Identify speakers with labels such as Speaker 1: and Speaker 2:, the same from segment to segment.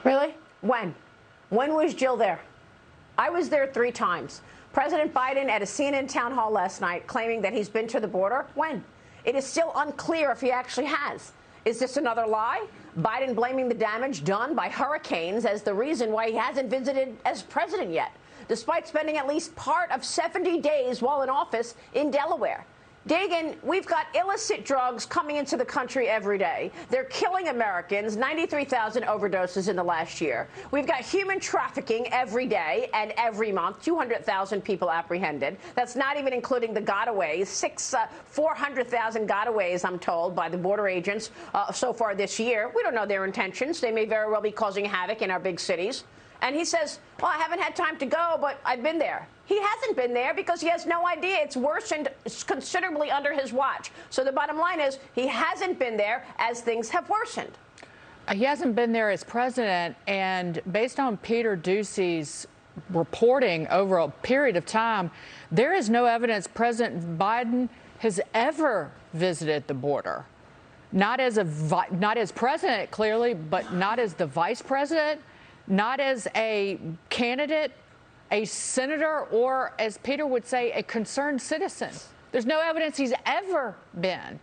Speaker 1: Really? When? When was Jill there? I was there 3 times. President Biden at a CNN town hall last night claiming that he's been to the border. When? It is still unclear if he actually has. Is this another lie? Biden blaming the damage done by hurricanes as the reason why he hasn't visited as president yet, despite spending at least part of 70 days while in office in Delaware. Dagan, we've got illicit drugs coming into the country every day. They're killing Americans, 93,000 overdoses in the last year. We've got human trafficking every day and every month, 200,000 people apprehended. That's not even including the gotaways, 400,000 gotaways, I'm told, by the border agents so far this year. We don't know their intentions. They may very well be causing havoc in our big cities. And he says, well, I haven't had time to go, but I've been there. He hasn't been there because he has no idea. It's worsened considerably under his watch. So the bottom line is he hasn't been there as things have worsened.
Speaker 2: He hasn't been there as president. And based on Peter Doocy's reporting over a period of time, there is no evidence President Biden has ever visited the border. Not as president, clearly, but not as the vice president. Not as a candidate, a senator, or, as Peter would say, a concerned citizen. There's no evidence he's ever been.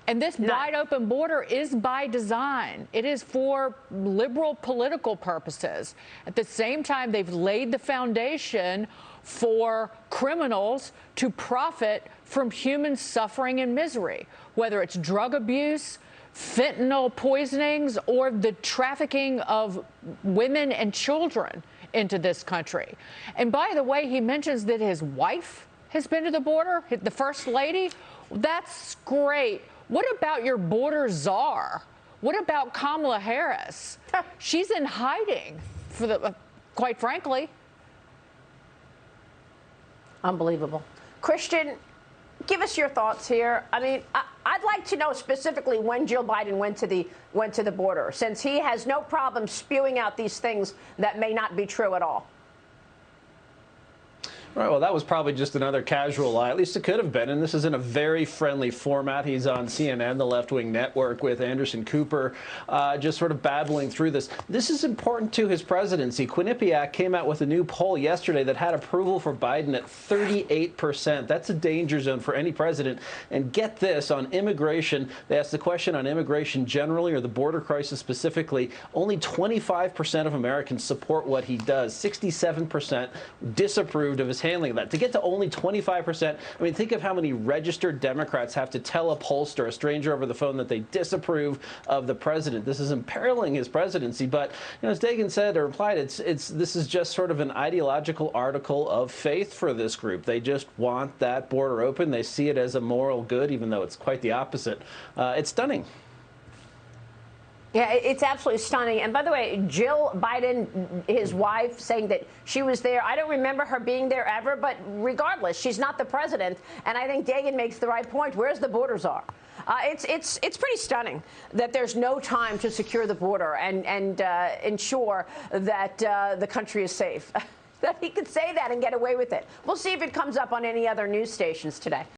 Speaker 2: And this wide open border is by design. It is for liberal political purposes. At the same time, they've laid the foundation for criminals to profit from human suffering and misery, whether it's drug abuse, fentanyl poisonings, or the trafficking of women and children into this country. And by the way, he mentions that his wife has been to the border, the first lady. That's great. What about your border czar? What about Kamala Harris? She's in hiding, quite frankly.
Speaker 1: Unbelievable. Christian, give us your thoughts here. I mean, I'd like to know specifically when Jill Biden went to the border, since he has no problem spewing out these things that may not be true at all.
Speaker 3: Right, well, that was probably just another casual lie. At least it could have been. And this is in a very friendly format. He's on CNN, the left-wing network, with Anderson Cooper, just sort of babbling through this. This is important to his presidency. Quinnipiac came out with a new poll yesterday that had approval for Biden at 38%. That's a danger zone for any president. And get this, on immigration, they asked the question on immigration generally or the border crisis specifically. Only 25% of Americans support what he does. 67% disapproved of his handling of that. To get to only 25%, I mean, think of how many registered Democrats have to tell a pollster, a stranger over the phone, that they disapprove of the president. This is imperiling his presidency. But, you know, as Dagan said or implied, this is just sort of an ideological article of faith for this group. They just want that border open. They see it as a moral good, even though it's quite the opposite. It's stunning.
Speaker 1: Yeah, it's absolutely stunning. And by the way, Jill Biden, his wife, saying that she was there. I don't remember her being there ever, but regardless, she's not the president. And I think Dagan makes the right point. Where's the border czar? It's pretty stunning that there's no time to secure the border and ensure that the country is safe. That he could say that and get away with it. We'll see if it comes up on any other news stations today.